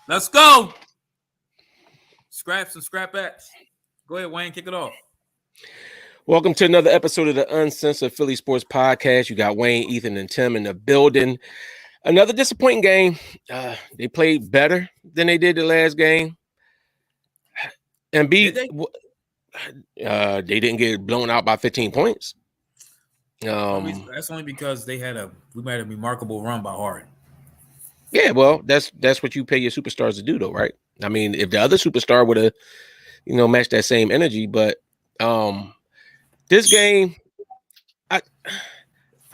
Let's go. Scraps and scrapettes. Go ahead, Wayne. Kick it off. Welcome to another episode of the Uncensored Philly Sports Podcast. You got Wayne, Ethan, and Tim in the building. Another disappointing game. They played better than they did the last game. Embiid, they didn't get blown out by 15 points. That's only because we had a remarkable run by Harden. Yeah, well, that's what you pay your superstars to do, though, right? I mean, if the other superstar would have, matched that same energy, but this game, I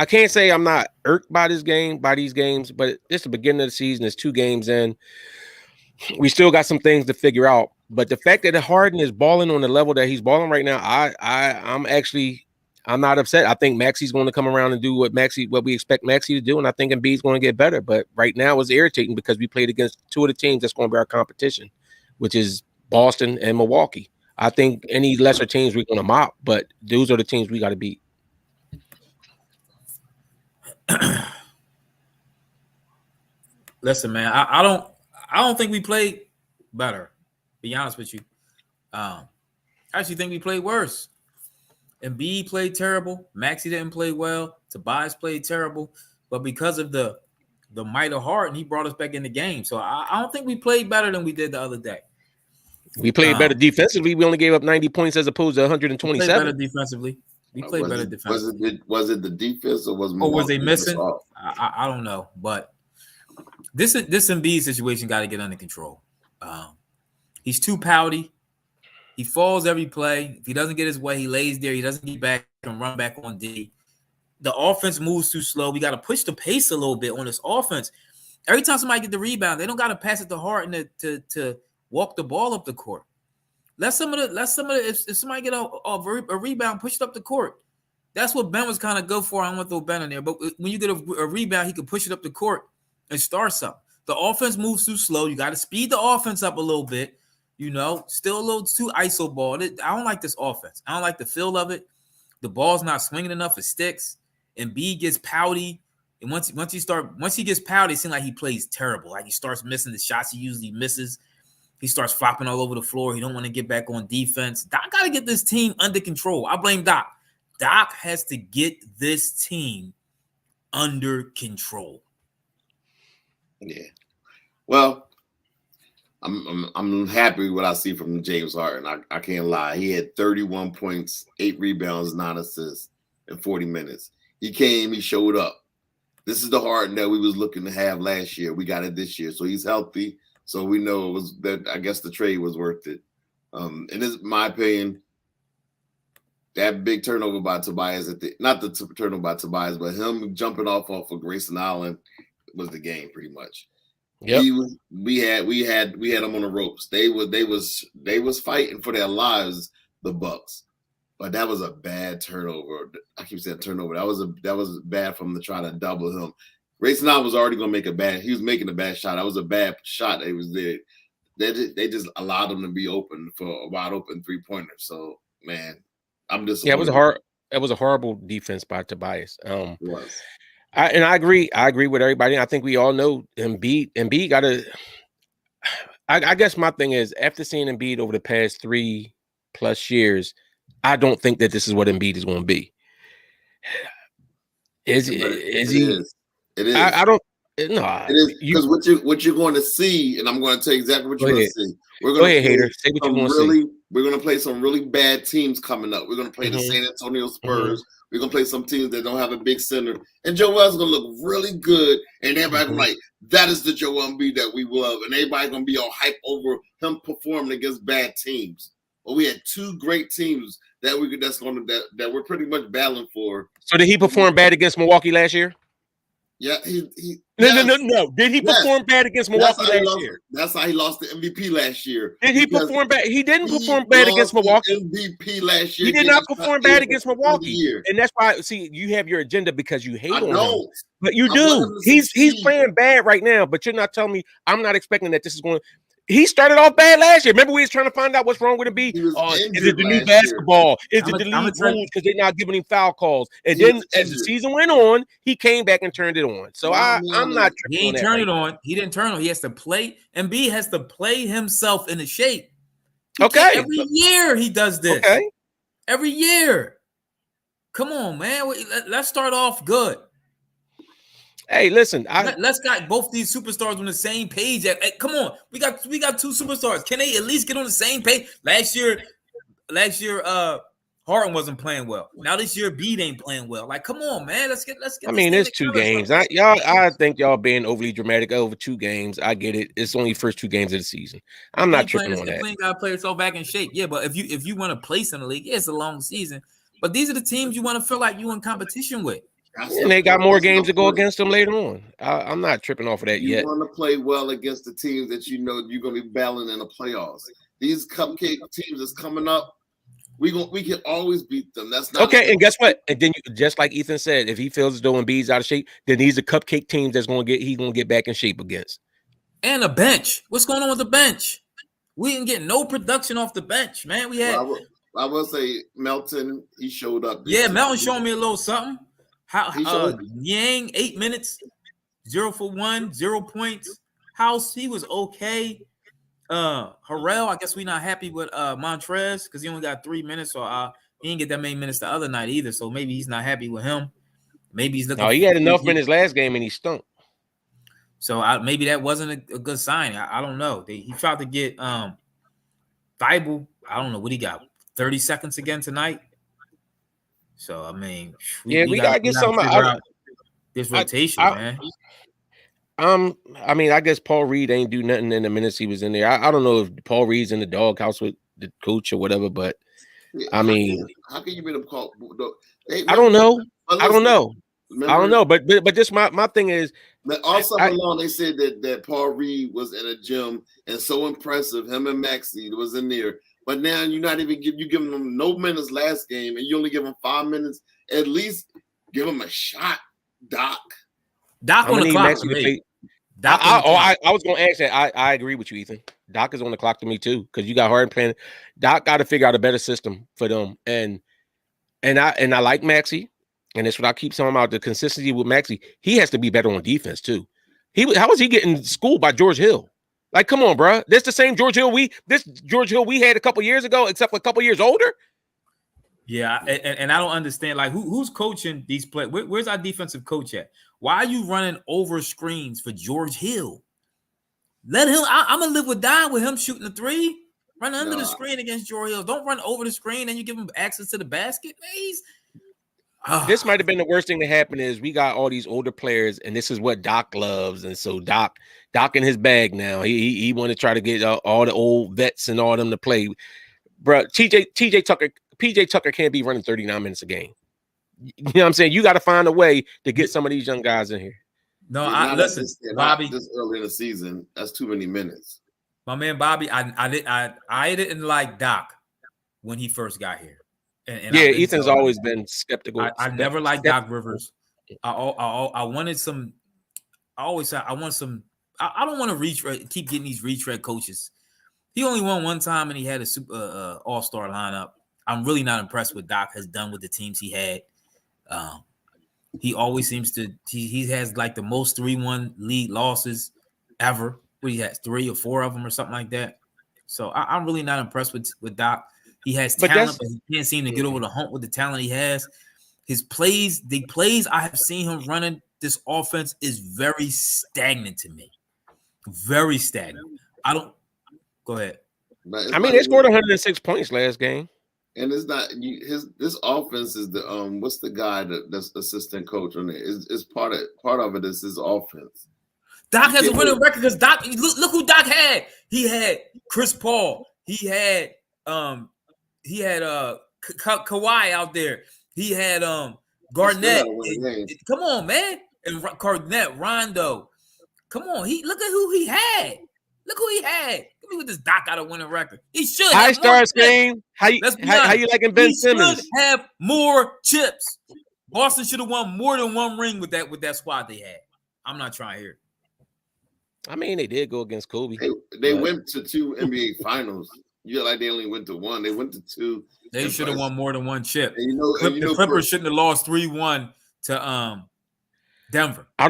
can't say I'm not irked by these games, but it's the beginning of the season. It's 2 games in. We still got some things to figure out. But the fact that Harden is balling on the level that he's balling right now, I'm not upset. I think Maxi's going to come around and do what we expect Maxi to do, and I think Embiid's going to get better. But right now it's irritating because we played against 2 of the teams that's going to be our competition, which is Boston and Milwaukee. I think any lesser teams we're going to mop, but those are the teams we got to beat. Listen, man, I don't think we played better. Be honest with you, I actually think we played worse. Embiid played terrible. Maxi didn't play well. Tobias played terrible. But because of the might of Harden, he brought us back in the game. So I don't think we played better than we did the other day. We played better defensively. We only gave up 90 points as opposed to 127. We played better defensively. We played better defensively. Was it the defense or was they missing? I don't know. But this Embiid situation got to get under control. He's too pouty. He falls every play. If he doesn't get his way, he lays there. He doesn't get back and run back on D. The offense moves too slow. We got to push the pace a little bit on this offense. Every time somebody get the rebound, they don't got to pass it to Harden to walk the ball up the court. Let some of the if somebody get a rebound, push it up the court. That's what Ben was kind of go for. I don't want to throw Ben in there, but when you get a rebound, he can push it up the court and start something. The offense moves too slow. You got to speed the offense up a little bit. Still a little too iso ball. I don't like this offense. I don't like the feel of it. The ball's not swinging enough. It sticks. Embiid gets pouty. And once he gets pouty, it seems like he plays terrible. Like he starts missing the shots he usually misses. He starts flopping all over the floor. He don't want to get back on defense. Doc got to get this team under control. I blame Doc. Doc has to get this team under control. Yeah. Well, I'm happy with what I see from James Harden. I can't lie. He had 31 points, 8 rebounds, 9 assists in 40 minutes. He came, he showed up. This is the Harden that we was looking to have last year. We got it this year. So he's healthy. So we know it was that. I guess the trade was worth it. And this is my opinion. That big turnover by Tobias not the turnover by Tobias, but him jumping off of Grayson Allen was the game pretty much. Yep. We had them on the ropes. They was fighting for their lives, the Bucks. But that was a bad turnover. I keep saying turnover. That was bad from to try to double him. Grayson Allen was already gonna make he was making a bad shot. That was a bad shot. They was there. They just allowed him to be open for a wide open 3-pointer. So man, I'm just it was a horrible defense by Tobias. It was. I agree. I agree with everybody. I think we all know Embiid got to. I guess my thing is after seeing Embiid over the past 3+ years, I don't think that this is what Embiid is going to be. Is he? It is. I don't. No, it is because what you're going to see, and I'm going to tell you exactly what you're going to see. We're going to play hater. Say what you want to see. We're going to play some really bad teams coming up. We're going to play the San Antonio Spurs. We're going to play some teams that don't have a big center. And Joel's going to look really good. And everybody's like, that is the Joel Embiid that we love. And everybody's going to be all hype over him performing against bad teams. But we had 2 great teams that we're pretty much battling for. So did he perform bad against Milwaukee last year? Yeah, No. Did he perform bad against Milwaukee last year? That's how he lost the MVP last year. Did he perform bad? He didn't perform bad against Milwaukee. MVP last year. He did not perform bad against Milwaukee, and that's why. See, you have your agenda because you hate on him, but you do. He's playing bad right now, but you're not telling me. I'm not expecting that this is going. He started off bad last year. Remember, we was trying to find out what's wrong with Embiid. He was Is it the new injured last basketball? Is I'm it the a league trade. rules because they're not giving him foul calls? And He then was as the injured. season went on, he came back and turned it on. So Wow, I'm man, not He tripping on ain't that. turn it on. He didn't turn on. He has to play. Embiid has to play himself into shape. He Okay. can't- every year he does this. Okay. Every year. Come on, man. Let's start off good. Hey, listen. Let's got both these superstars on the same page. Hey, come on, we got two superstars. Can they at least get on the same page? Last year, Harden wasn't playing well. Now this year, Embiid ain't playing well. Like, come on, man. Let's get. I mean, it's 2 games. I think y'all being overly dramatic over 2 games. I get it. It's only first 2 games of the season. I'm not tripping on that. You got to play yourself back in shape. Yeah, but if you want to place in the league, yeah, it's a long season. But these are the teams you want to feel like you in competition with. And they got more games to go against them later on. I'm not tripping off of that yet. You want to play well against the teams that you know you're going to be battling in the playoffs. These cupcake teams that's coming up, we can always beat them. That's not okay. And guess what? And then just like Ethan said, if he feels as though Embiid's out of shape, then these are cupcake teams he's going to get back in shape against. And a bench. What's going on with the bench? We didn't get no production off the bench, man. We had. I will say Melton. He showed up. Melton showed me a little something. Yang 8 minutes, 0 for 1, 0 points. House, he was okay. Harrell, I guess we're not happy with Montrez because he only got 3 minutes, so he didn't get that many minutes the other night either. So maybe he's not happy with him. Maybe he's looking. No, he had enough minutes last game and he stunk. So maybe that wasn't a good sign. I don't know. He tried to get Thibault. I don't know what he got. 30 seconds again tonight. So I mean, we gotta get some out this rotation, man. I mean, I guess Paul Reed ain't do nothing in the minutes he was in there. I don't know if Paul Reed's in the doghouse with the coach or whatever, but I mean, how can you be the call? I don't know. I don't know. Remember, I don't know. But just my thing is, all summer long they said that Paul Reed was in a gym and so impressive. Him and Maxey was in there. But now you're not even giving them no minutes last game, and you only give them 5 minutes. At least give them a shot, Doc. Doc on the clock to me. I was going to ask that. I agree with you, Ethan. Doc is on the clock to me too because you got Harden playing. Doc got to figure out a better system for them, and I like Maxey, and that's what I keep talking about. The consistency with Maxey, he has to be better on defense too. How was he getting schooled by George Hill? Like, come on, bro. This the same George Hill we had a couple years ago, except for a couple years older. Yeah, and I don't understand. Like, who's coaching these players? Where's our defensive coach at? Why are you running over screens for George Hill? Let him. I'm gonna live with die with him shooting the 3. Run under the screen against George Hill. Don't run over the screen and you give him access to the basket. This might have been the worst thing that happened is we got all these older players, and this is what Doc loves, and so Doc in his bag now. He want to try to get all the old vets and all them to play, bro. PJ Tucker can't be running 39 minutes a game. You know what I'm saying? You got to find a way to get some of these young guys in here. No, listen, Bobby. This early in the season, that's too many minutes. My man Bobby, I didn't like Doc when he first got here. And Ethan's always been skeptical. I never liked Doc Rivers. I wanted some. I always said I want some. I don't want to keep getting these retread coaches. He only won one time, and he had a super all-star lineup. I'm really not impressed with Doc has done with the teams he had. He always seems to. He has like the most 3-1 league losses ever. What he has 3 or 4 of them or something like that. So I'm really not impressed with Doc. He has talent, but he can't seem to get over the hump with the talent he has. His plays, the plays I have seen him running this offense is very stagnant to me. Very stagnant. I don't go ahead. I mean, they scored 106 points last game. And it's not this offense is the what's the guy that's assistant coach on it? Is part of it is his offense. Doc has a winning record because Doc look who Doc had. He had Chris Paul. He had Kawhi out there. He had Garnett. Come on, man. And Garnett, Rondo. Come on. Look at who he had. Look who he had. Give me with this Doc got a winning record. He should high stars game. How you liking Ben Simmons? Should have more chips. Boston should have won more than 1 ring with that squad they had. I'm not trying to hear it. I mean, they did go against Kobe. They went to 2 NBA finals. You like they only went to 1. They went to 2. They should have won more than one chip. And the Clippers shouldn't have lost 3-1 to Denver. I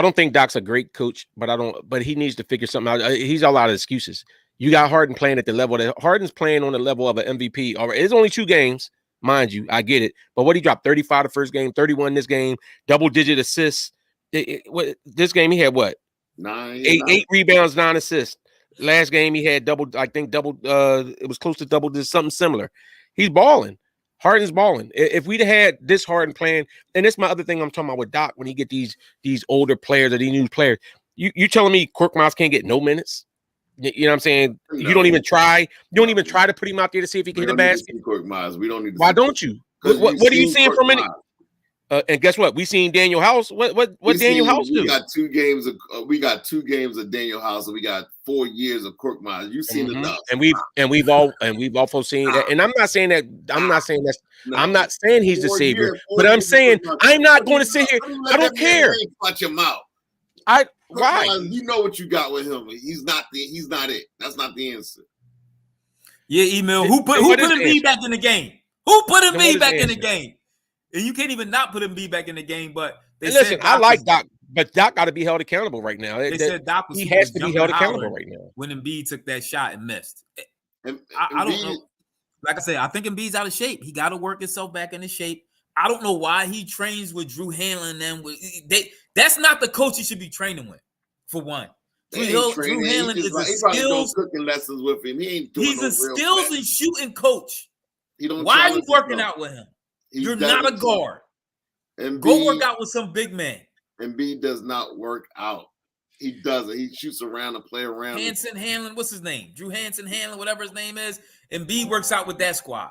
don't think Doc's a great coach, but he needs to figure something out. He's a lot of excuses. You got Harden playing at the level that Harden's playing on the level of an MVP. All right, it's only 2 games, mind you. I get it. But what he dropped 35 the first game, 31 this game, double-digit assists. This game he had what? 8 rebounds, 9 assists. Last game he had double. It was close to double, something similar. He's balling. Harden's balling. If we'd had this Harden playing, and that's my other thing I'm talking about with Doc when he get these older players or these new players. You telling me Korkmaz can't get no minutes? You know what I'm saying? No. You don't even try. You don't even try to put him out there to see if he can hit a basket. We don't need to. Why don't you? What are you seeing from any? And guess what? We seen Daniel House. What Daniel House do? We got 2 games of Daniel House, and we got 4 years of Korkmaz. You've seen enough, and we've also seen that. And I'm not saying that. I'm not saying he's the savior, but I'm saying I'm not going to sit here. I don't care. Watch your mouth. Why? You know what you got with him. He's not it. That's not the answer. Yeah, email. Who put Embiid back in the game? Who put Embiid back in the game? And you can't even not put Embiid back in the game. But listen, I like Doc, but Doc got to be held accountable right now. They said Doc he has to be held accountable right now. When Embiid took that shot and missed, I don't know. Like I said, I think Embiid's out of shape. He got to work himself back into shape. I don't know why he trains with Drew Hanlon. That's not the coach he should be training with. For one, Drew Hanlon is a skills cooking lessons with him. He's a skills and shooting coach. Why are you working out with him? You're not a guard. Go work out with some big man. Embiid does not work out. He doesn't. He shoots around and play around. Hanlon, what's his name? Drew Hanlon, whatever his name is. Embiid works out with that squad.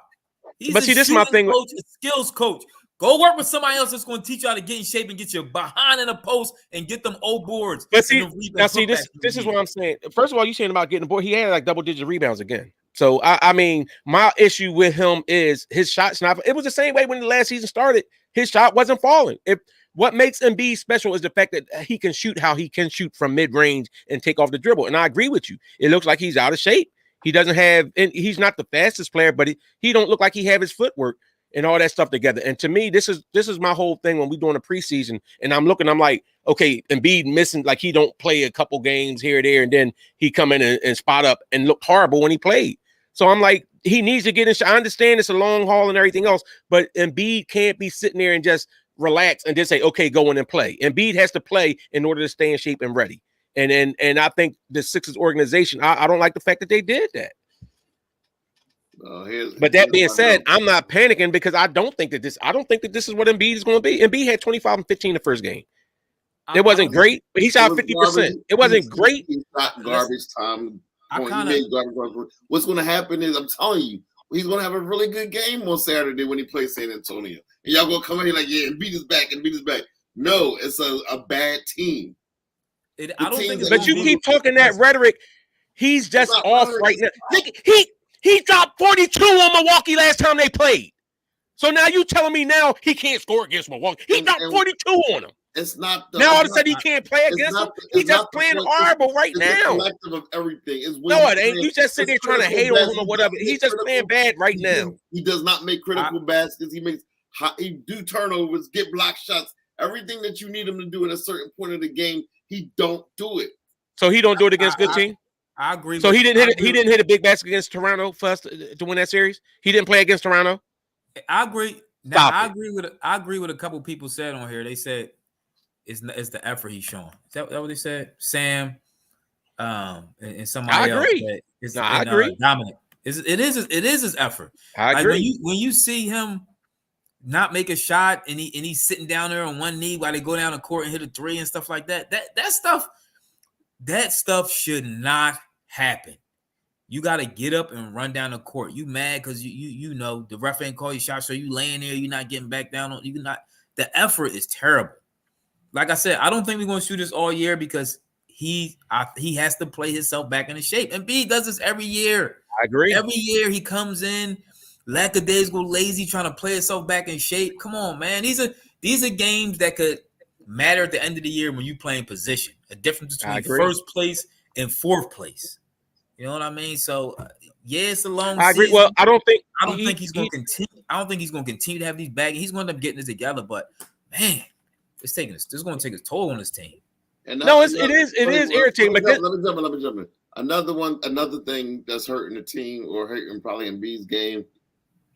But see, this is my thing. Coach, a skills coach. Go work with somebody else that's going to teach you how to get in shape and get you behind in a post and get them old boards. But see, this is what I'm saying. First of all, you're saying about getting the board. He had like double-digit rebounds again. So, I mean, my issue with him is his shot's not. It was the same way when the last season started. His shot wasn't falling. What makes Embiid special is the fact that he can shoot how he can shoot from mid-range and take off the dribble. And I agree with you. It looks like he's out of shape. He doesn't have, and he's not the fastest player, but he don't look like he have his footwork and all that stuff together. And to me, this is my whole thing when we doing a preseason. And I'm like, okay, Embiid missing, like he don't play a couple games here or there, and then he come in and spot up and look horrible when he played. So I'm like, he needs to get in. I understand it's a long haul and everything else, but Embiid can't be sitting there and just relax and just say, okay, go in and play. Embiid has to play in order to stay in shape and ready. And I think the Sixers organization, I don't like the fact that they did that. But that being said, I'm not panicking because I don't think that this is what Embiid is going to be. Embiid had 25 and 15 the first game. It wasn't great, but he shot 50%. It wasn't great. He shot garbage time. What's going to happen is, I'm telling you, he's going to have a really good game on Saturday when he plays San Antonio. And y'all going to come in here like, yeah, Embiid is back. No, it's a bad team. But you keep talking that rhetoric. He's just off right now. He dropped 42 on Milwaukee last time they played. So now you telling me now he can't score against Milwaukee. He dropped 42 on them. It's not now all of a sudden he can't play against them. He's just playing horrible right now. Collective of everything. No, it ain't. You just sit there trying to hate on him or whatever. He's just playing bad right now. He does not make critical baskets. He do turnovers, get block shots. Everything that you need him to do at a certain point of the game, he don't do it. So he don't do it against good team? I agree. So he didn't hit a big basket against Toronto for us to win that series. He didn't play against Toronto. I agree. Now I agree with a couple people said on here. They said it's the effort he's showing. Is that what they said? Sam, and somebody else. I agree. Dominic. It is his effort. I agree. When you see him not make a shot and he's sitting down there on one knee while they go down the court and hit a three and stuff like that. That stuff should not happen. You got to get up and run down the court. You mad because you know the ref ain't call you shot, so you laying there, you're not getting back down on. You not. The effort is terrible. Like I said, I don't think we're gonna shoot this all year because he has to play himself back into shape. And B does this every year. I agree. Every year he comes in, lackadaisical, lazy, trying to play himself back in shape. Come on, man. These are games that could matter at the end of the year when you playing position. A difference between agree. first place and fourth place. You know what I mean? So yeah, it's a long I agree. season. Well, I don't think he's going to continue. I don't think he's going to continue to have these bags. He's going to end up getting it together. But man, this is going to take a toll on this team. And it is irritating. Let me jump in. Another thing that's hurting the team or hurting probably Embiid's game.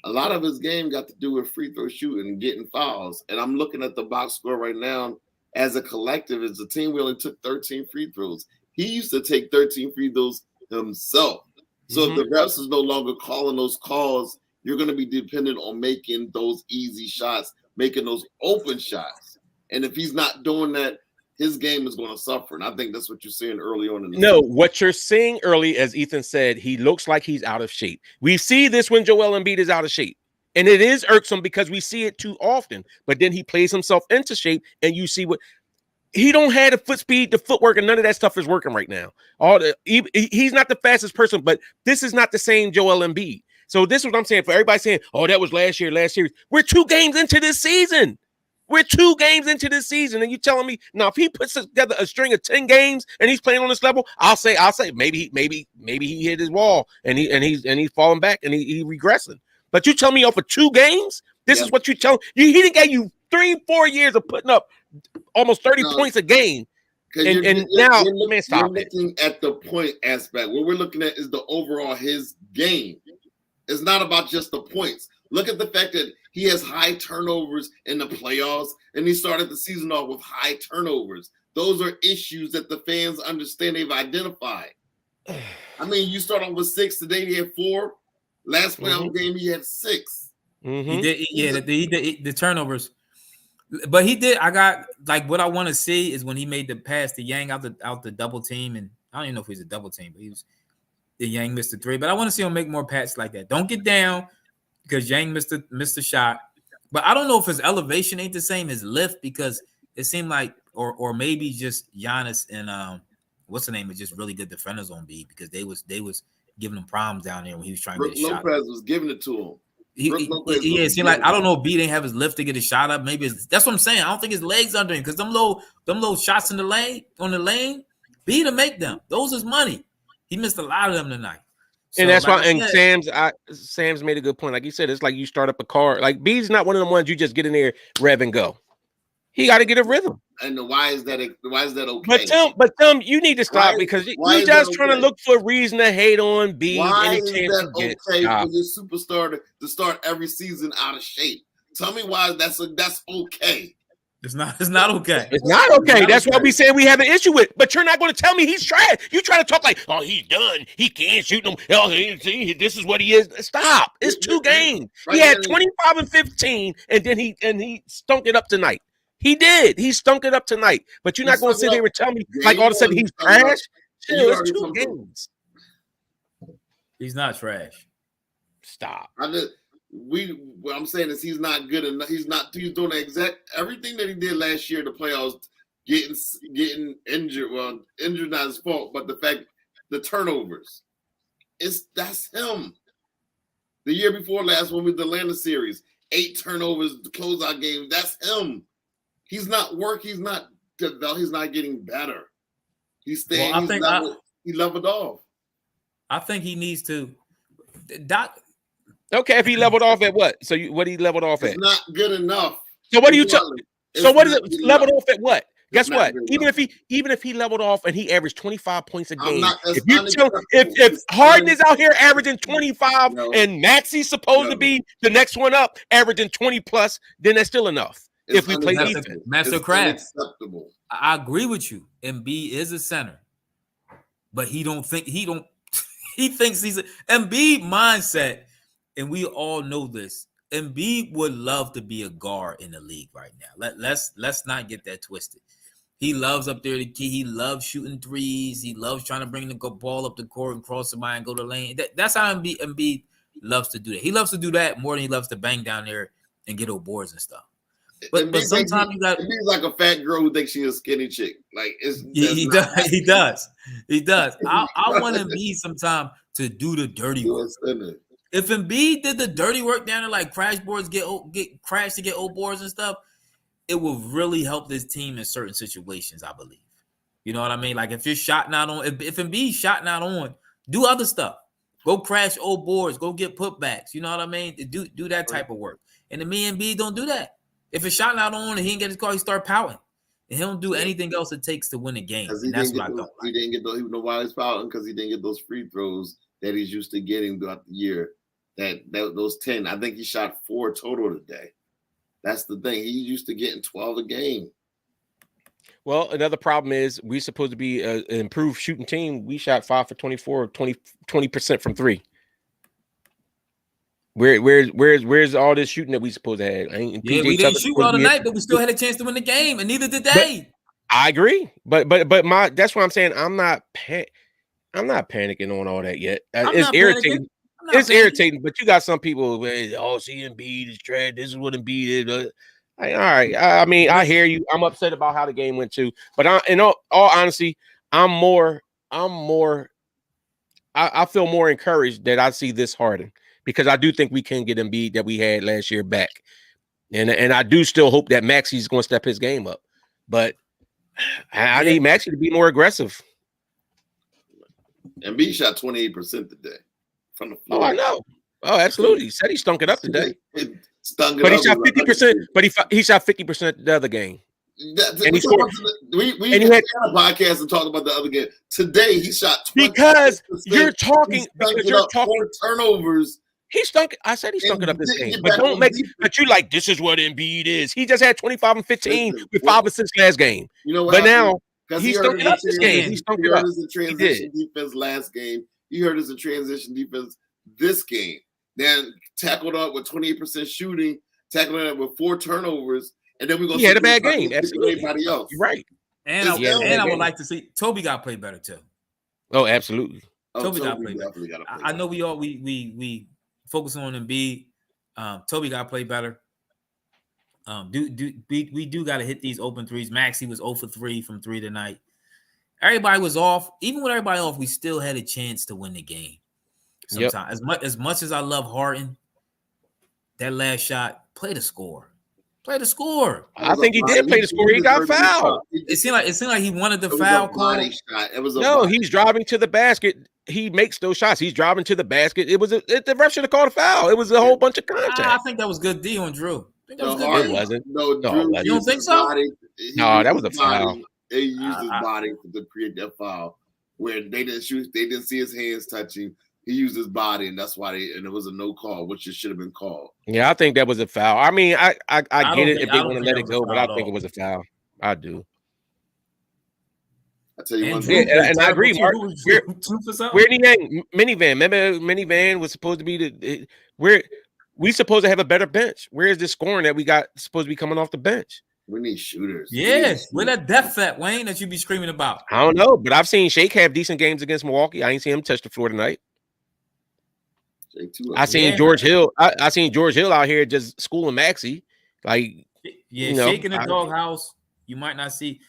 A lot of his game got to do with free throw shooting and getting fouls. And I'm looking at the box score right now. As a collective, as a team, we only took 13 free throws. He used to take 13 free throws himself. So if the refs is no longer calling those calls, you're going to be dependent on making those easy shots, making those open shots. And if he's not doing that, his game is going to suffer. And I think that's what you're seeing early on in the season. What you're seeing early, as Ethan said, he looks like he's out of shape. We see this when Joel Embiid is out of shape. And it is irksome because we see it too often. But then he plays himself into shape, and you see what he don't have the foot speed, the footwork, and none of that stuff is working right now. He's not the fastest person, but this is not the same Joel Embiid. So this is what I'm saying for everybody saying, "Oh, that was last series." We're 2 games into this season. And you telling me now if he puts together a string of 10 games and he's playing on this level, I'll say maybe he hit his wall and he's falling back and he regressing. But you tell me off of 2 games, this is what you tell you. He didn't get you 3-4 years of putting up almost 30 points a game. And now, man, stop you're looking at the point aspect. What we're looking at is the overall his game. It's not about just the points. Look at the fact that he has high turnovers in the playoffs, and he started the season off with high turnovers. Those are issues that the fans understand they've identified. I mean, you start off with 6. Today he had 4. Last playoff game he had 6. He did, the turnovers. But he did. I got like what I want to see is when he made the pass to Yang out the double team, and I don't even know if he's a double team, but the Yang missed the 3. But I want to see him make more passes like that. Don't get down because Yang missed the shot. But I don't know if his elevation ain't the same as lift because it seemed like or maybe just Giannis and what's the name is just really good defenders on B because they was giving him problems down there when he was trying to get a shot. Lopez was giving it to him. It seemed like I don't know if B didn't have his lift to get a shot up. Maybe that's what I'm saying. I don't think his legs under him because them low shots in the lane, B to make them. Those is money. He missed a lot of them tonight. So, and that's why. And Sam's made a good point. Like you said, it's like you start up a car. Like B's not one of the ones you just get in there, rev and go. He got to get a rhythm. And why is that okay? But Tim, you need to stop because you're just trying to look for a reason to hate on B. Why is that okay for your superstar to start every season out of shape? Tell me why that's okay. It's not okay. It's not okay. That's what we said we have an issue with. But you're not going to tell me he's trash. You try to talk like, oh, he's done. He can't shoot them. Oh, this is what he is. Stop. It's 2 games. He had 25 and 15, and then he stunk it up tonight. He did. He stunk it up tonight. But you're not going to sit here and tell me like all of a sudden he's trash. It's 2 games. He's not trash. Stop. What I'm saying is he's not good enough. He's doing the exact everything that he did last year in the playoffs, getting injured. Well, injured not his fault, but the turnovers. That's him. The year before last one with the Atlanta series, 8 turnovers, the closeout game. That's him. He's not He's not developed. He's not getting better. He's staying. He leveled off. I think he needs to. Okay, if he leveled off at what? So what he leveled off at? It's not good enough. So what do you tell? So what is it leveled off at what? Guess what? Even if he leveled off and he averaged 25 points a game, if Harden is out here averaging 25 and Maxi's supposed to be the next one up averaging 20 plus, then that's still enough. If we play defense, Master Craft. I agree with you. Embiid is a center, but he thinks he's a Embiid mindset. And we all know this. Embiid would love to be a guard in the league right now. Let's not get that twisted. He loves up there the key. He loves shooting threes. He loves trying to bring the ball up the court and cross somebody and go to the lane. That's how Embiid loves to do that. He loves to do that more than he loves to bang down there and get old boards and stuff. But sometimes you got. He's like a fat girl who thinks she's a skinny chick. Like he does. I want Embiid sometime to do the dirty work. If Embiid did the dirty work down there, like crash boards get crashed to get old boards and stuff, it will really help this team in certain situations, I believe. You know what I mean? Like if you're shot not on, if Embiid's shot not on, do other stuff. Go crash old boards. Go get putbacks. You know what I mean? Do that type of work. And the me and Embiid don't do that. If it's shot not on and he didn't get his call, he start pouting. And he don't do anything else it takes to win a game. And that's what I don't like. He didn't get those. You know why he's pouting? Because he didn't get those free throws that he's used to getting throughout the year. Those 10. I think he shot 4 total today. That's the thing. He's used to getting 12 a game. Well, another problem is we're supposed to be an improved shooting team. We shot 5 for 24, 20% from 3. Where's all this shooting that we supposed to have? We didn't shoot all the night, but we still had a chance to win the game, and neither did they. I agree, but that's what I'm saying. I'm not panicking on all that yet. It's irritating. It's irritating, but you got some people. See, Embiid is trash. This is what Embiid is. All right. I mean, I hear you. I'm upset about how the game went too. But in all honesty, I feel more encouraged that I see this Harden because I do think we can get Embiid that we had last year back, and I do still hope that Maxi's going to step his game up. But I need Maxi to be more aggressive. Embiid shot 28% today from the floor. Oh, I know. Oh, absolutely. He said he stunk it up today. But he shot 50%. But he shot 50% the other game. And he scored. We had a podcast and talked about the other game. Today he shot 20%. Because you're talking 4 turnovers. He stunk. I said he stunk it up this game. But don't make. But you like this is what Embiid is. He just had 25 and 15 with 5 assists last game. You know what? But now he stunk it up this game. He stunk it up. He transition defense last game. You heard us in transition defense this game. Then tackled up with 28% shooting. Tackled up with 4 turnovers. And then we're going to had a bad game. Absolutely. Everybody else. You're right. And I would like to see Toby got to play better too. Oh, absolutely. Toby got to play better. I know we focus on Embiid. Toby got to play better. We do got to hit these open threes. Maxey was 0 for 3 from 3 tonight. Everybody was off. Even with everybody off, we still had a chance to win the game. Sometimes, as much as I love Harden, that last shot, play the score. Play the score. I think he did play the score. He got fouled. It seemed like he wanted the foul call. No, he's driving to the basket. He makes those shots. He's driving to the basket. The ref should have called a foul. It was a whole bunch of contact. I think that was good D on Drew. It wasn't. No, Drew, you don't think so? No, that was a foul. They used his body to create that foul where they didn't shoot. They didn't see his hands touching. He used his body, and that's why it was a no call, which it should have been called. Yeah, I think that was a foul. I mean, I get it if they want to let it go, but I think it was a foul. I do. I tell you one thing, and I agree, Mark. Where did he hang? Minivan. Remember, Minivan was supposed to be we supposed to have a better bench. Where is this scoring that we got supposed to be coming off the bench? We need shooters. Yes, where that depth at, Wayne, that you be screaming about? I don't know, but I've seen Shake have decent games against Milwaukee. I ain't seen him touch the floor tonight. I seen George Hill. I seen George Hill out here just schooling Maxey. Like, Shake in the doghouse. You might not see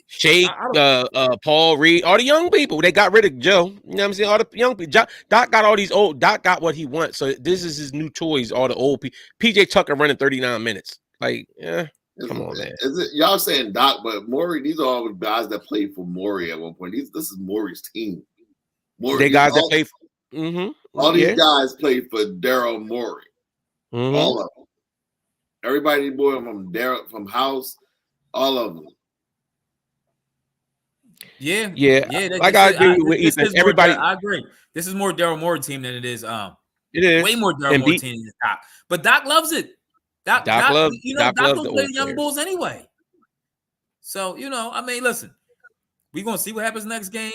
Shake, Paul Reed, all the young people. They got rid of Joe. You know what I'm saying? All the young people. Doc got all these old. Doc got what he wants. So this is his new toys. All the old people. PJ Tucker running 39 minutes. Like, come on, man. Is it y'all saying Doc? But Morey, these are all the guys that played for Morey at one point. This is Morey's team. They guys that play. Mm-hmm. All these guys played for Daryl Morey. Mm-hmm. All of them. Everybody, boy, from Daryl, from House, all of them. Yeah. I gotta agree with Ethan. Everybody, I agree. This is more Daryl Morey team than it is. It is way more Daryl Morey team than Doc. But Doc loves it. Doc loves don't play the young bulls anyway. So I mean, listen, we're gonna see what happens next game.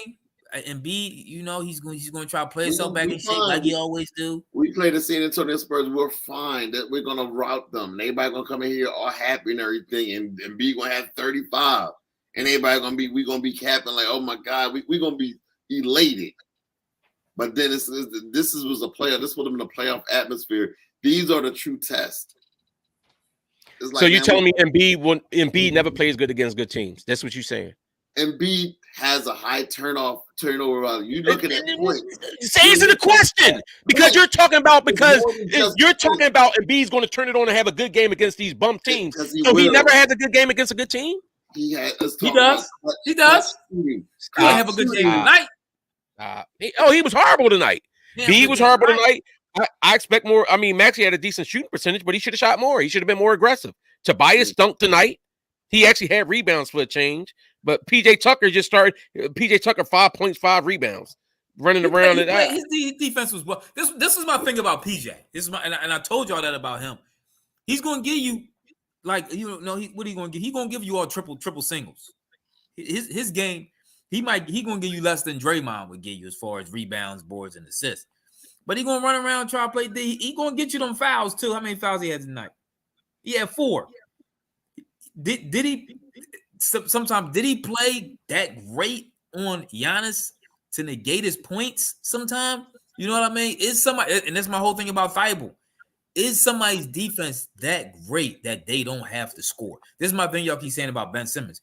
Embiid, he's going to try to play himself back in shape like he always do. We play the San Antonio Spurs. We're fine. That we're going to route them. And everybody going to come in here all happy and everything. And Embiid going to have 35. And everybody we're going to be capping like, oh my God, we're going to be elated. But then this was a playoff. This would have been a playoff atmosphere. These are the true tests. Like, so you're telling me Embiid never plays good against good teams? That's what you're saying? Embiid has a high turnover. You look at that point. Answer the question, because you're talking about Embiid's going to turn it on and have a good game against these bum teams. So he never has a good game against a good team. He does. He can't have a good game tonight. He was horrible tonight. B was horrible tonight. I expect more. I mean, Maxey had a decent shooting percentage, but he should have shot more. He should have been more aggressive. Tobias stunk tonight. He actually had rebounds for a change, but PJ Tucker just started. PJ Tucker 5 points, 5 rebounds, running around. His defense was well. This is my thing about PJ. This is and I told y'all that about him. He's going to give you what are you going to give? He's going to give you all triple singles. His game. He going to give you less than Draymond would give you as far as rebounds, boards, and assists. But he going to run around and try to play D. He going to get you them fouls too. How many fouls he had tonight? He had 4. Did he? Sometimes did he play that great on Giannis to negate his points? Sometimes, you know what I mean. Is somebody, and that's my whole thing about Thibault. Is somebody's defense that great that they don't have to score? This is my thing y'all keep saying about Ben Simmons.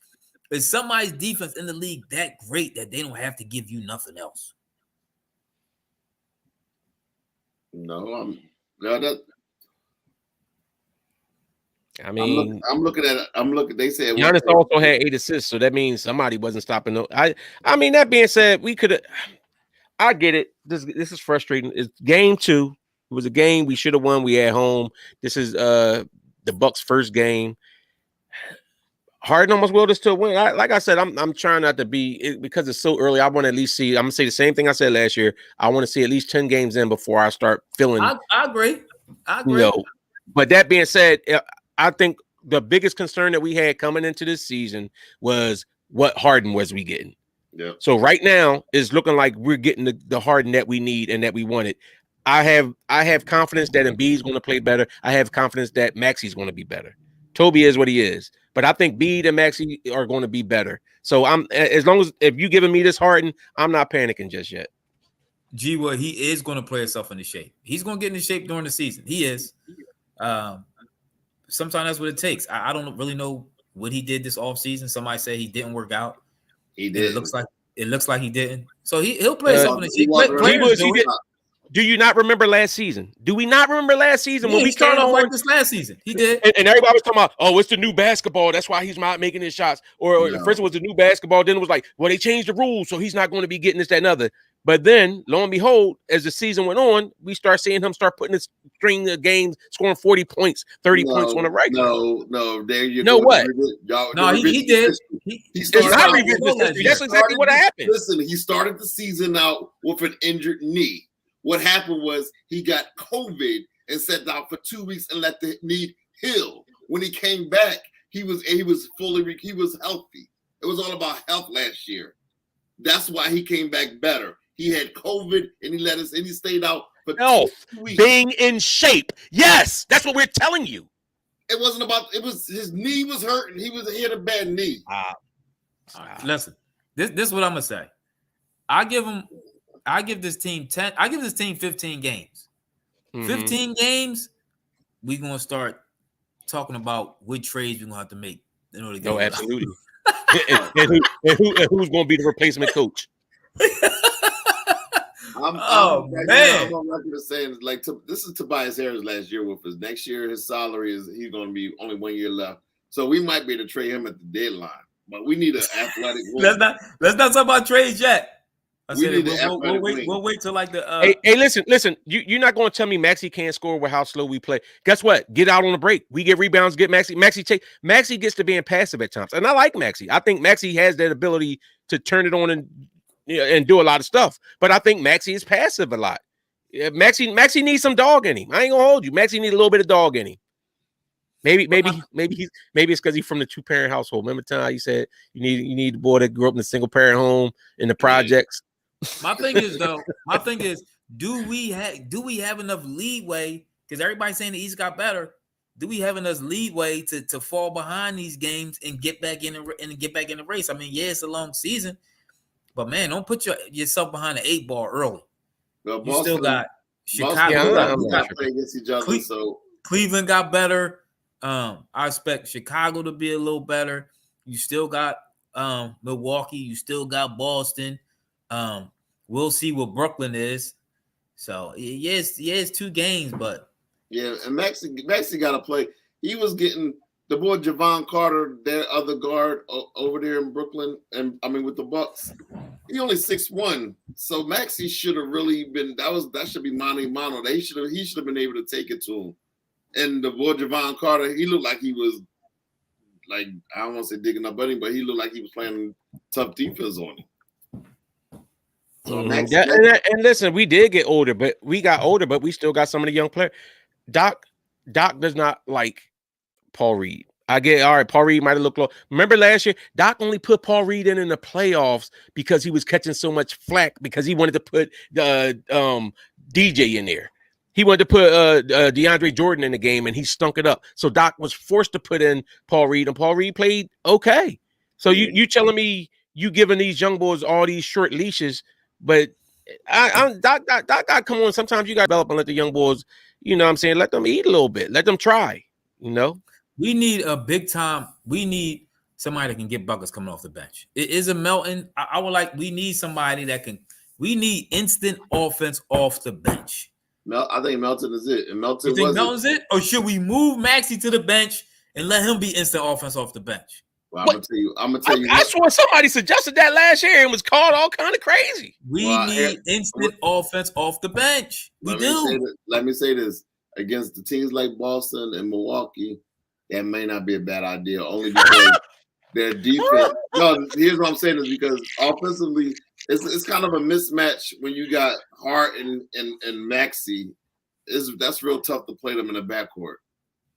Is somebody's defense in the league that great that they don't have to give you nothing else? No, I mean, I'm looking at it. They said Giannis also had 8 assists, so that means somebody wasn't stopping. I mean, that being said, we could have. I get it. This is frustrating. It's game 2. It was a game we should have won. We at home. This is the Bucks' first game. Harden almost willed us to a win. Like I said, I'm trying not to be because it's so early. I want to at least see. I'm gonna say the same thing I said last year. I want to see at least 10 games in before I start feeling. I agree. But that being said, I think the biggest concern that we had coming into this season was what Harden was we getting. Yeah. So right now it's looking like we're getting the Harden that we need and that we wanted. I have confidence that Embiid's going to play better. I have confidence that Maxey's going to be better. Toby is what he is, but I think Embiid and Maxey are going to be better. So as long as if you giving me this Harden, I'm not panicking just yet. G-Wood, he is going to play himself into shape. He's going to get into shape during the season. He is. Sometimes that's what it takes. I don't really know what he did this offseason. Somebody said he didn't work out. He did. It looks like he didn't. So he'll play himself into shape. Do you not remember last season? Do we not remember last season when we turned on like this last season? He did. And everybody was talking about, oh, it's the new basketball. That's why he's not making his shots. Or first it was the new basketball. Then it was like, well, they changed the rules, so he's not going to be getting this, that, and other. But then, lo and behold, as the season went on, we start seeing him start putting this string of games, scoring 40 points, 30 points on the regular. No, there you go. What? He did. He started out That's exactly what happened. Listen, he started the season out with an injured knee. What happened was he got COVID and sat down for 2 weeks and let the knee heal. When he came back, he was healthy. It was all about health last year. That's why he came back better. He had COVID and he stayed out for 2 weeks. Being in shape. Yes, that's what we're telling you. It wasn't about. It was his knee was hurting. He had a bad knee. Listen, this is what I'm gonna say. I give this team 10. I give this team 15 games. 15 games. We're gonna start talking about what trades we're gonna have to make in order to get. No, absolutely. and who's gonna be the replacement coach? I'm on record saying like this is Tobias Harris last year with his next year. His salary he's going to be only 1 year left, so we might be able to trade him at the deadline. But we need an athletic. let's not talk about trades yet. We'll wait till like the. Hey, listen. You're not going to tell me Maxey can't score with how slow we play. Guess what? Get out on the break. We get rebounds. Get Maxey. Maxey gets to being passive at times, and I like Maxey. I think Maxey has that ability to turn it on and do a lot of stuff. But I think Maxey is passive a lot. Maxey needs some dog in him. I ain't gonna hold you. Maxey needs a little bit of dog in him. Maybe it's because he's from the 2-parent household. Remember time you said you need the boy that grew up in a single parent home in the projects. My thing is, do we have enough leeway? Because everybody's saying the East got better. Do we have enough leeway to fall behind these games and get back in the race? I mean, yeah, it's a long season, but man, don't put yourself behind the 8 ball early. Well, you still got Chicago. Against each other, so Cleveland got better. I expect Chicago to be a little better. You still got Milwaukee. You still got Boston. We'll see what Brooklyn is. So yes, 2 games, but yeah, and Maxi got to play. He was getting the boy Javon Carter, their other guard over there in Brooklyn, and I mean with the Bucks. He only 6'1", so Maxi should have really been. That should be mano a mano. He should have been able to take it to him. And the boy Javon Carter, he looked like he was like, I don't want to say digging up buddy, but he looked like he was playing tough defense on him. So and listen, we did get older, but we still got some of the young players. Doc does not like Paul Reed. I get all right. Paul Reed might have looked low. Remember last year, Doc only put Paul Reed in the playoffs because he was catching so much flack because he wanted to put DJ in there. He wanted to put DeAndre Jordan in the game, and he stunk it up. So Doc was forced to put in Paul Reed, and Paul Reed played okay. So you telling me you giving these young boys all these short leashes, but Doc got come on. Sometimes you got to develop and let the young boys, you know what I'm saying, let them eat a little bit, let them try, you know. We need a big time. We need somebody that can get buckets coming off the bench. It is a Melton. We need somebody that can. We need instant offense off the bench. I think Melton is it. And Melton, you think Melton's it, or should we move Maxey to the bench and let him be instant offense off the bench? Well, I'm gonna tell you. I swear somebody suggested that last year and was called all kind of crazy. We need instant offense off the bench. Let me say this against the teams like Boston and Milwaukee. That may not be a bad idea, only because their defense. No, here's what I'm saying is because offensively, it's kind of a mismatch when you got Hart and Maxey. That's real tough to play them in the backcourt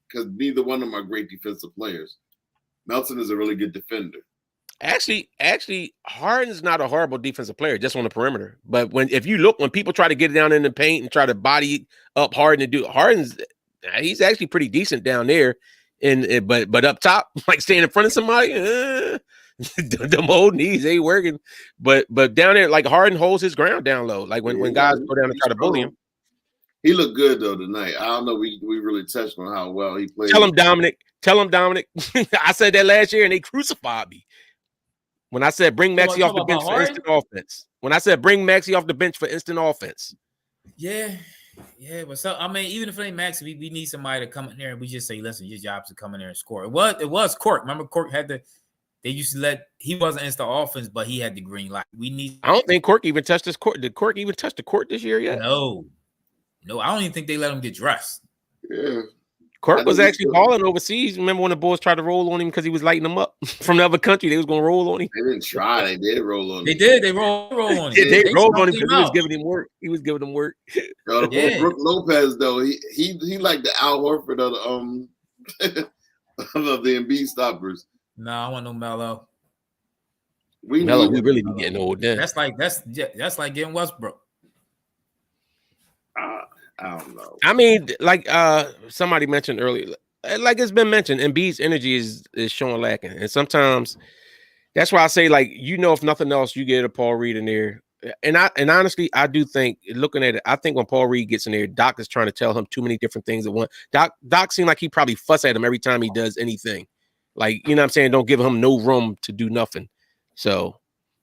because neither one of them are great defensive players. Melton is a really good defender. Actually, Harden's not a horrible defensive player, just on the perimeter. But when people try to get it down in the paint and try to body up Harden he's actually pretty decent down there. But up top, like staying in front of somebody, the old knees ain't working. But down there, like Harden holds his ground down low. Like when guys go down and try to bully him. He looked good though tonight. I don't know. We really touched on how well he played. Tell him Dominic. I said that last year and they crucified me. When I said bring Maxey off the bench for instant offense. When I said bring Maxey off the bench for instant offense. Yeah. Yeah, but even if it ain't Max, we need somebody to come in there and we just say, listen, your job is to come in there and score. It was Cork. Remember, Cork they used to he wasn't instant offense, but he had the green light. I don't think Cork even touched his court. Did Cork even touch the court this year yet? No, I don't even think they let him get dressed. Yeah. Cork was actually balling overseas. Remember when the boys tried to roll on him because he was lighting them up from the other country? They was going to roll on him. They didn't try. They did roll on him. They did. They rolled on him. They rolled on him because he was giving him work. He was giving them work. Brooke Lopez though, he like the Al Horford of the of the Embiid stoppers. No, I want no Melo. We really be getting old then. That's like getting Westbrook. I don't know. I mean, like somebody mentioned earlier, like it's been mentioned, Embiid's energy is showing lacking, and sometimes that's why I say, like, if nothing else, you get a Paul Reed in there, and honestly, I do think, looking at it, I think when Paul Reed gets in there, Doc is trying to tell him too many different things at once. Doc seemed like he probably fuss at him every time he does anything, like, you know what I'm saying, don't give him no room to do nothing. So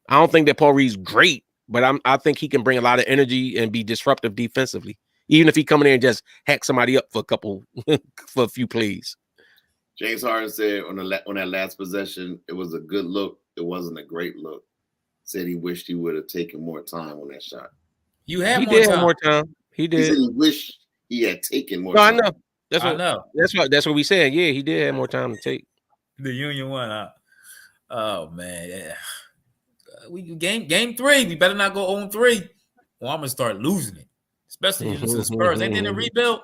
I don't think that Paul Reed's great, but I think he can bring a lot of energy and be disruptive defensively. Even if he come in there and just hack somebody up for a few plays. James Harden said on that last possession, it was a good look. It wasn't a great look. Said he wished he would have taken more time on that shot. He did have more time. He did. He said he wished he had taken more time. I know. I know. That's what we said. Yeah, he did have more time to take. The Union won. Oh man, yeah. We game 3. We better not go 0-3. Well, I'm gonna start losing it. Especially to the Spurs. Ain't they in a rebuild?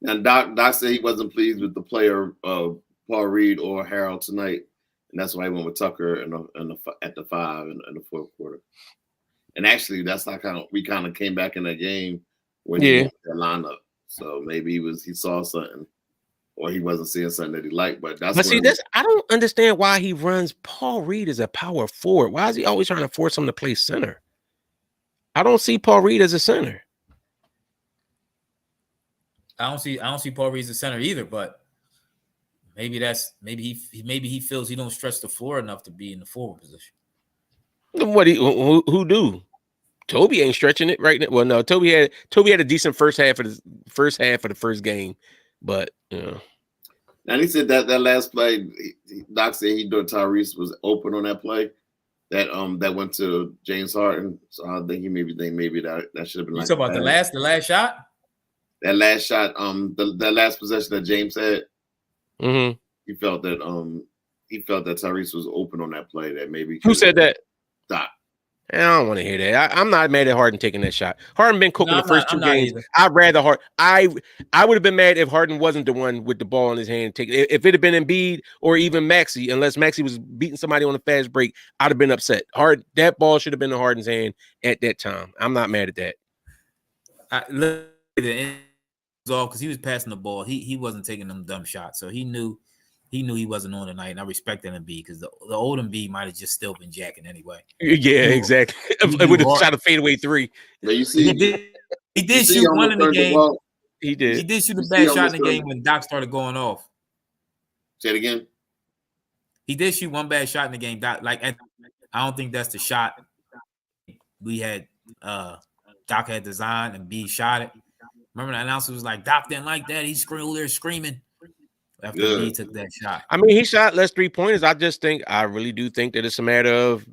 And Doc said he wasn't pleased with the player of Paul Reed or Harold tonight. And that's why he went with Tucker at the 5 in the fourth quarter. And actually, that's like we kind of came back in that game when he went that lineup. So maybe he saw something or he wasn't seeing something that he liked. But I don't understand why he runs Paul Reed as a power forward. Why is he always trying to force him to play center? I don't see Paul Reed as a center. I don't see Paul Reed as a center either, but maybe he feels he don't stretch the floor enough to be in the forward position. Who do? Toby ain't stretching it right now. Well, no, Toby had a decent first half of the first game, but you know. And he said that last play, Doc said he thought Tyrese was open on that play. That went to James Harden. So I think he maybe that should have been. You talking about the last shot? That last shot, that last possession that James had. Mm-hmm. He felt that Tyrese was open on that play. That maybe. Who said that? Doc. I don't want to hear that. I'm not mad at Harden taking that shot. Harden been cooking the first two games. I'd rather I would have been mad if Harden wasn't the one with the ball in his hand taking it. If it had been Embiid or even Maxey, unless Maxey was beating somebody on a fast break, I'd have been upset. That ball should have been in Harden's hand at that time. I'm not mad at that. Because he was passing the ball. He wasn't taking them dumb shots. So he knew he wasn't on tonight, and I respected Embiid because the old Embiid might have just still been jacking anyway. Yeah, exactly. It would have shot a fadeaway three. But you see, he did shoot one in the game. He did. He did shoot a bad shot in the game when Doc started going off. Say it again. He did shoot one bad shot in the game. Doc, I don't think that's the shot we had. Doc had designed and B shot it. Remember the announcer was like, Doc didn't like that. He's screaming. After he took that shot. I mean, he shot less 3-pointers. I really do think that it's a matter of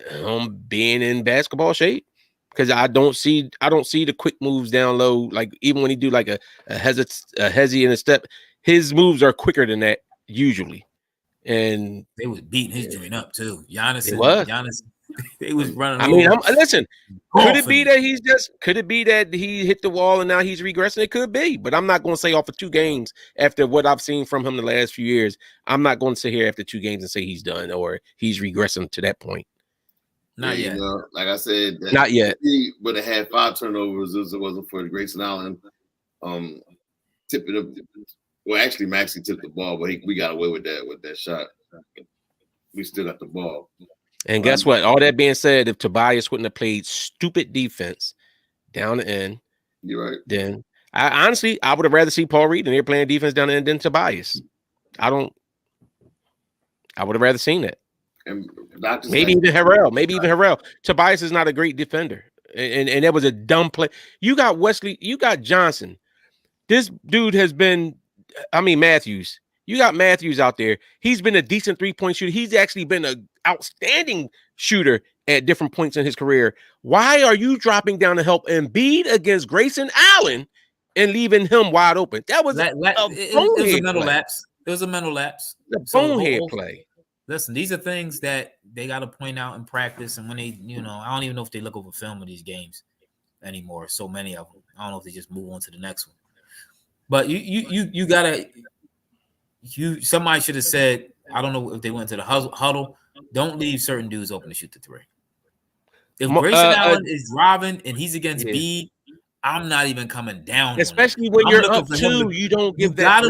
him being in basketball shape. Because I don't see the quick moves down low. Like even when he do like a hezzy in a step, his moves are quicker than that usually. And they was beating his joint up too. Giannis, they was running. I mean, listen. Could it be that he hit the wall and now he's regressing? It could be, but I'm not going to say off of 2 games after what I've seen from him the last few years. I'm not going to sit here after 2 games and say he's done or he's regressing to that point. Not yet. You know, like I said, not yet. He would have had 5 turnovers if it wasn't for Grayson Allen tipping up. Well, actually, Maxey tipped the ball, but we got away with that shot. We still got the ball. And guess what? All that being said, if Tobias wouldn't have played stupid defense down the end, you're right. Then I would have rather see Paul Reed and they're playing defense down the end than Tobias. I would have rather seen that. And maybe even Harrell. Tobias is not a great defender. And that was a dumb play. You got Wesley, you got Johnson. This dude has been, Matthews. You got Matthews out there. He's been a decent 3-point shooter. He's actually been an outstanding shooter at different points in his career. Why are you dropping down to help Embiid against Grayson Allen and leaving him wide open? That was it was a mental lapse. It was a mental lapse. The bonehead play. Listen, these are things that they got to point out in practice. And when they, I don't even know if they look over film of these games anymore. So many of them. I don't know if they just move on to the next one. But you gotta. Somebody should have said, I don't know if they went to the huddle, don't leave certain dudes open to shoot the 3. If Grayson Allen is driving and he's against B, I'm not even coming down. Especially when you're up 2, you don't give that.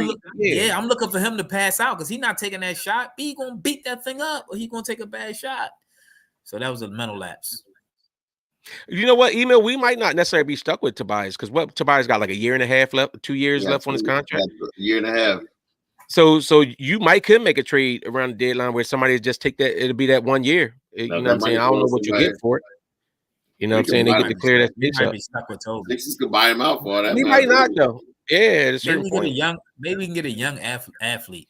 I'm looking for him to pass out because he's not taking that shot. B gonna beat that thing up or he's gonna take a bad shot. So that was a mental lapse. You know what, Emil? We might not necessarily be stuck with Tobias because Tobias got like a year and a half left, 2 years left on his contract. A year and a half. So you could make a trade around the deadline where somebody just take that. It'll be that 1 year. You know what I'm saying? I don't know what you get for it. You know what I'm saying? They get to clear that pitch up. Nixons could buy him out for all that. He might not though. Yeah, at a certain point. Maybe we can get a young athlete.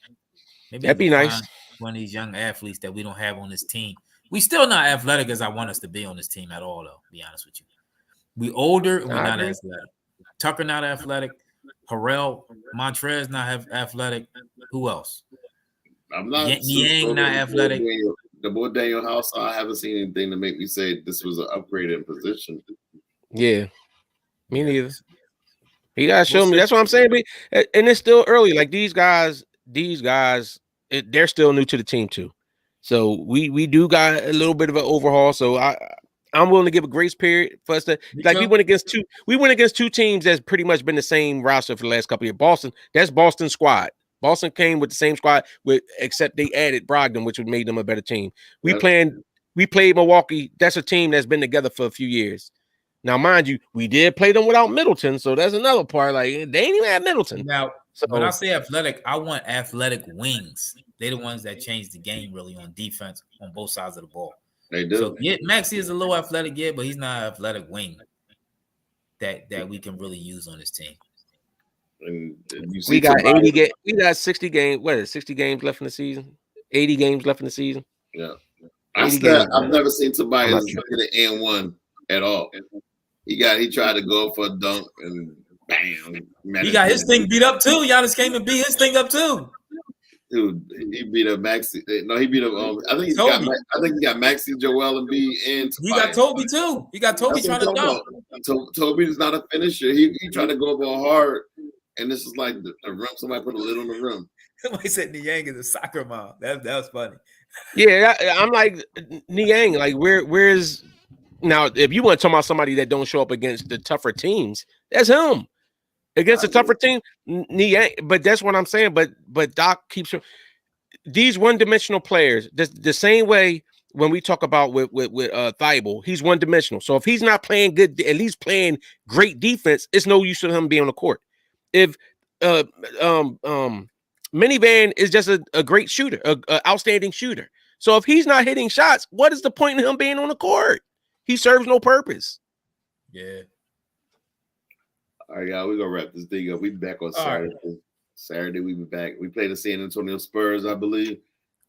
Maybe that'd be nice. One of these young athletes that we don't have on this team. We still not athletic as I want us to be on this team at all, though. To be honest with you, we older. We're not athletic. Tucker not athletic. Harrell, Montrez not athletic. Who else? I'm not. Yang not athletic. The boy Daniel House, I haven't seen anything to make me say this was an upgrade in position. Yeah, me neither. He gotta show me. That's what I'm saying. And it's still early. Like these guys, they're still new to the team too. So we do got a little bit of an overhaul. So I'm willing to give a grace period for us to we went against 2 teams that's pretty much been the same roster for the last couple of years. Boston, that's Boston's squad. Boston came with the same squad except they added Brogdon, which would made them a better team. We played Milwaukee. That's a team that's been together for a few years. Now, mind you, we did play them without Middleton, so that's another part. Like they ain't even had Middleton. Now, when I say athletic, I want athletic wings. They're the ones that change the game really on defense on both sides of the ball. They do. So yeah, Maxey is a little athletic, but he's not an athletic wing that we can really use on this team. And you see we got 80 games. We got 60 games. What is it, 60 games left in the season? 80 games left in the season. Yeah. I've never seen Tobias get an and one at all. He tried to go for a dunk and bam. He got his thing beat up too. Giannis came and beat his thing up too. Dude, he beat up Maxey. No, he beat up. I think he got Maxey, Joel Embiid, and Tobias. He got Toby too. He got Toby trying to dunk. Toby is not a finisher. He tried to go ball hard, and this is like the rim. Somebody put a lid on the rim. Somebody said Niang is a soccer mom. That was funny. Yeah, I'm like Niang. Like where's now? If you want to talk about somebody that don't show up against the tougher teams, that's him. Against a tougher team, Niang. But that's what I'm saying. But Doc keeps these one-dimensional players the same way when we talk about with Thibault, he's one-dimensional. So if he's not playing good, at least playing great defense, it's no use to him being on the court. If Minivan is just a great shooter, a outstanding shooter. So if he's not hitting shots, what is the point in him being on the court? He serves no purpose. Yeah. All right, y'all, we're gonna wrap this thing up. We back on Saturday. Right. Saturday, we be back. We play the San Antonio Spurs, I believe.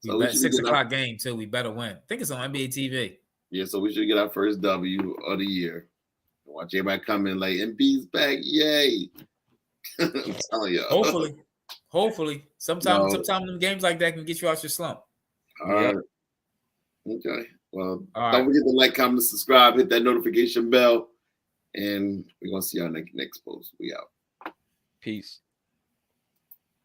So we 6 o'clock game too. We better win. I think it's on NBA TV. Yeah, so we should get our first W of the year. Watch everybody come in like Embiid's back. Yay. I'm telling you. Hopefully. Sometimes them games like that can get you out your slump. All right. Okay. Well, don't forget to like, comment, subscribe, hit that notification bell. And we're gonna see y'all next post. We out. Peace.